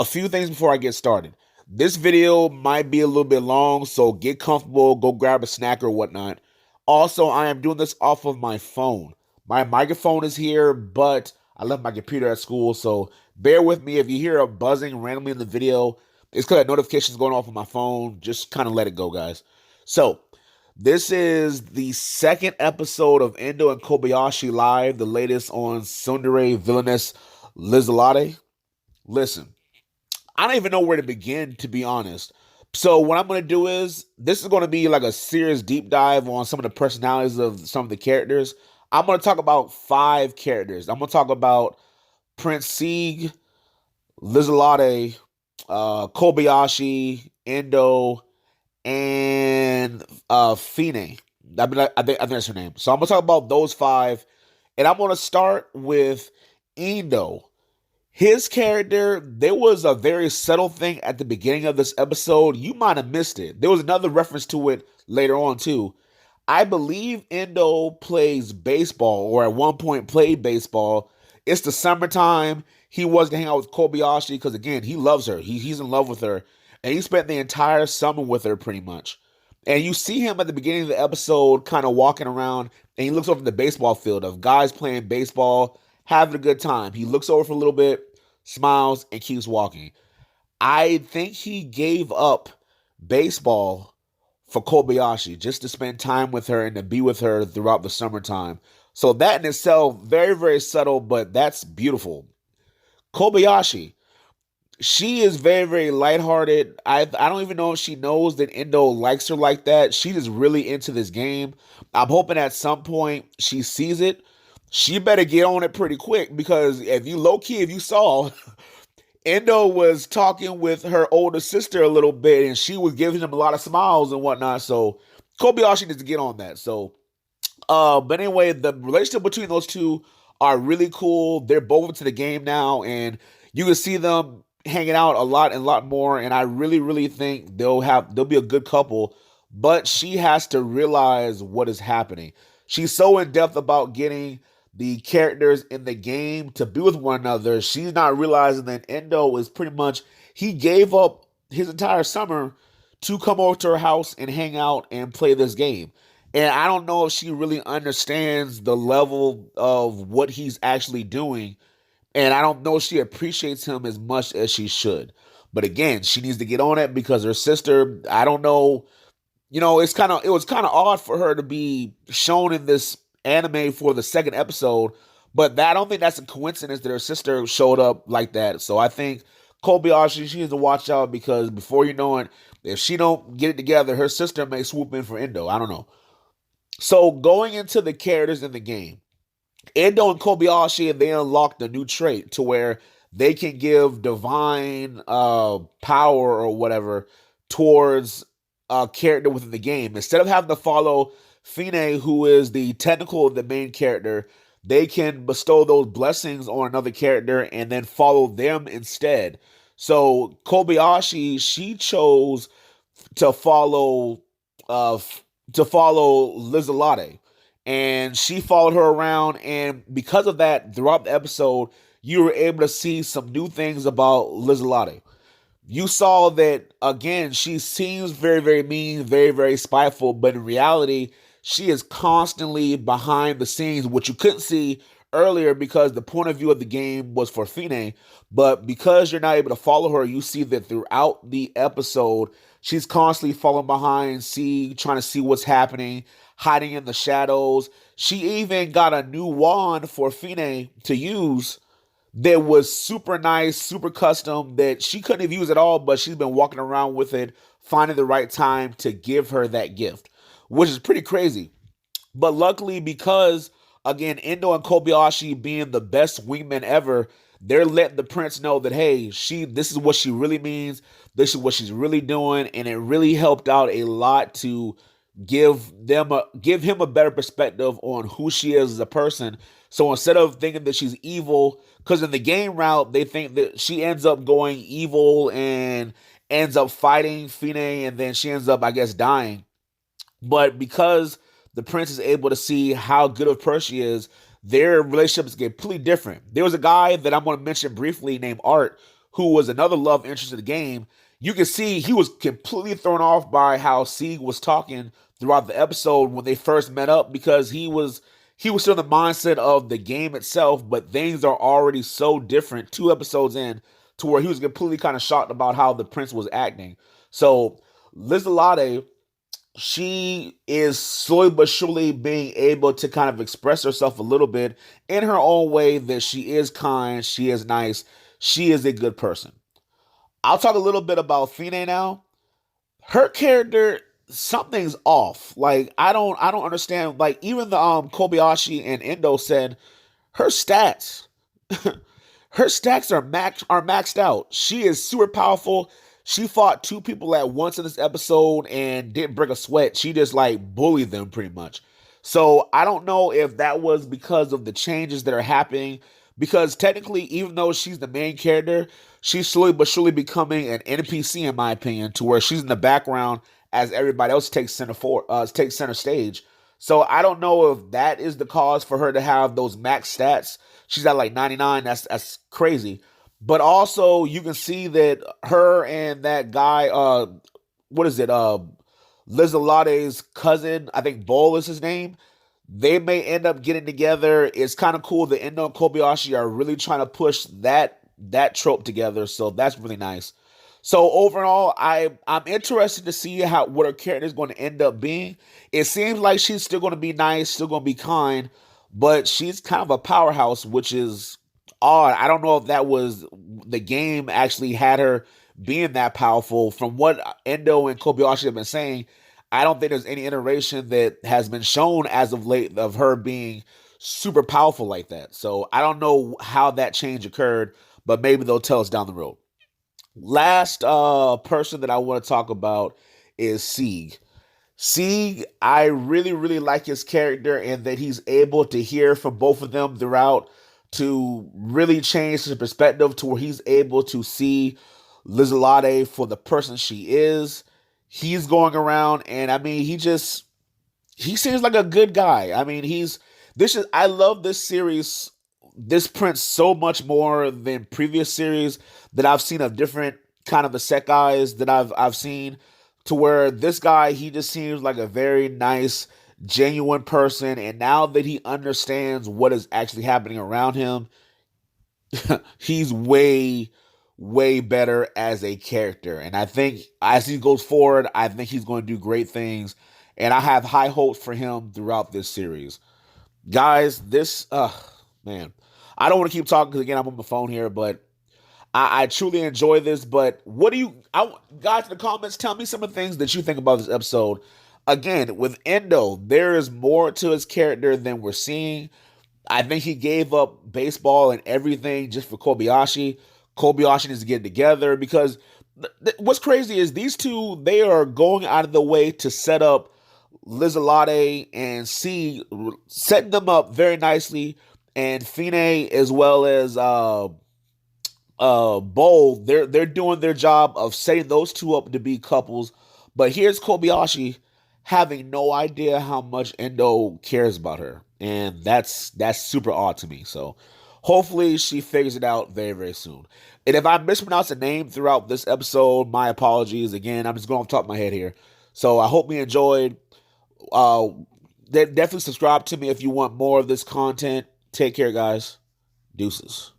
A few things before I get started. This video might be a little bit long, so get comfortable, go grab a snack or whatnot. Also, I am doing this off of my phone. My microphone is here, but I left my computer at school, so bear with me if you hear a buzzing randomly in the video. It's because that notification is going off on my phone. Just kind of let it go, guys. So, this is the second episode of Endo and Kobayashi Live, the latest on Tsundere, Villainess, Lieselotte. Listen. I don't even know where to begin, to be honest. So what I'm going to do is, this is going to be like a serious deep dive on some of the personalities of some of the characters. I'm going to talk about 5 characters. I'm going to talk about Prince Sieg, Lieselotte, Kobayashi, Endo, and Fine. I think that's her name. So I'm going to talk about those 5. And I'm going to start with Endo. His character, there was a very subtle thing at the beginning of this episode. You might have missed it. There was another reference to it later on, too. I believe Endo plays baseball, or at one point played baseball. It's the summertime. He was to hang out with Kobayashi because, again, he loves her. He's in love with her. And he spent the entire summer with her, pretty much. And you see him at the beginning of the episode kind of walking around, and he looks over the baseball field of guys playing baseball, having a good time. He looks over for a little bit, smiles, and keeps walking. I think he gave up baseball for Kobayashi just to spend time with her and to be with her throughout the summertime. So that in itself, very, very subtle, but that's beautiful. Kobayashi, she is very, very lighthearted. I don't even know if she knows that Endo likes her like that. She is really into this game. I'm hoping at some point she sees it. She better get on it pretty quick, because if you saw, Endo was talking with her older sister a little bit, and she was giving him a lot of smiles and whatnot. So Kobayashi needs to get on that. So, but anyway, the relationship between those two are really cool. They're both into the game now, and you can see them hanging out a lot and a lot more. And I really, really think they'll be a good couple. But she has to realize what is happening. She's so in depth about getting the characters in the game to be with one another. She's not realizing that Endo is pretty much, he gave up his entire summer to come over to her house and hang out and play this game. And I don't know if she really understands the level of what he's actually doing. And I don't know if she appreciates him as much as she should. But again, she needs to get on it, because her sister, I don't know, it was kind of odd for her to be shown in this anime for the second episode, but I don't think that's a coincidence that her sister showed up like that. So I think Kobayashi, she needs to watch out, because before you know it, if she don't get it together, her sister may swoop in for Endo. I don't know. So going into the characters in the game, Endo and Kobayashi, they unlocked a new trait to where they can give divine power or whatever towards a character within the game. Instead of having to follow Fine, who is the main character, they can bestow those blessings on another character and then follow them instead. So Kobayashi, she chose to follow Lieselotte, and she followed her around, and because of that, throughout the episode, you were able to see some new things about Lieselotte. You saw that, again, she seems very, very mean, very, very spiteful, but in reality, she is constantly behind the scenes, which you couldn't see earlier because the point of view of the game was for Fine. But because you're not able to follow her, you see that throughout the episode, she's constantly falling behind, trying to see what's happening, hiding in the shadows. She even got a new wand for Fine to use that was super nice, super custom, that she couldn't have used at all, but she's been walking around with it, finding the right time to give her that gift, which is pretty crazy. But luckily, because, again, Endo and Kobayashi being the best wingmen ever, they're letting the prince know that, hey, this is what she really means, this is what she's really doing, and it really helped out a lot to give him a better perspective on who she is as a person. So instead of thinking that she's evil, because in the game route they think that she ends up going evil and ends up fighting Fine, and then she ends up, I guess, dying. But because the prince is able to see how good of a person she is, their relationships get completely different. There was a guy that I'm going to mention briefly named Art, who was another love interest in the game, you can see he was completely thrown off by how Sieg was talking throughout the episode when they first met up, because he was still in the mindset of the game itself, but things are already so different 2 episodes in, to where he was completely kind of shocked about how the prince was acting. So Lieselotte, she is slowly but surely being able to kind of express herself a little bit in her own way, that she is kind, she is nice, she is a good person. I'll talk a little bit about Fine now. Her character, something's off. Like I don't understand. Like even the Kobayashi and Endo said her stats her stacks are maxed out. She is super powerful. She fought 2 people at once in this episode and didn't break a sweat. She just like bullied them pretty much. So I don't know if that was because of the changes that are happening. Because technically, even though she's the main character, she's slowly but surely becoming an NPC, in my opinion, to where she's in the background as everybody else takes center stage. So I don't know if that is the cause for her to have those max stats. She's at like 99. That's crazy. But also you can see that her and that guy, what is it? Lizalotte's cousin, I think Bull is his name. They may end up getting together. It's kind of cool. The Endo and Kobayashi are really trying to push that trope together. So that's really nice. So overall, I'm interested to see how what her character is going to end up being. It seems like she's still going to be nice, still going to be kind, but she's kind of a powerhouse, which is odd. I don't know if that was the game actually had her being that powerful. From what Endo and Kobayashi have been saying, I don't think there's any iteration that has been shown as of late of her being super powerful like that. So I don't know how that change occurred, but maybe they'll tell us down the road. Last person that I want to talk about is Sieg. Sieg, I really, really like his character, and that he's able to hear from both of them throughout, to really change his perspective to where he's able to see Lizelotte for the person she is. He's going around, and I mean, he seems like a good guy. I mean, I love this series, this Prince, so much more than previous series that I've seen of different kind of isekais that I've seen, to where this guy, he just seems like a very nice, genuine person. And now that he understands what is actually happening around him, he's way, way better as a character. And I think as he goes forward, I think he's going to do great things. And I have high hopes for him throughout this series. Guys, man, I don't want to keep talking because again, I'm on my phone here, but I truly enjoy this. But what do guys in the comments, tell me some of the things that you think about this episode. Again, with Endo, there is more to his character than we're seeing. I think he gave up baseball and everything just for Kobayashi. Kobayashi needs to get together, because what's crazy is these two, they are going out of the way to set up Lizelotte and C, setting them up very nicely. And Fine, as well as Bowl, they're doing their job of setting those two up to be couples. But here's Kobayashi having no idea how much Endo cares about her, and that's super odd to me. So hopefully she figures it out very, very soon. And if I mispronounce a name throughout this episode, my apologies. Again, I'm just going off the top of my head here. So I hope you enjoyed. Uh, definitely subscribe to me if you want more of this content. Take care, guys. Deuces.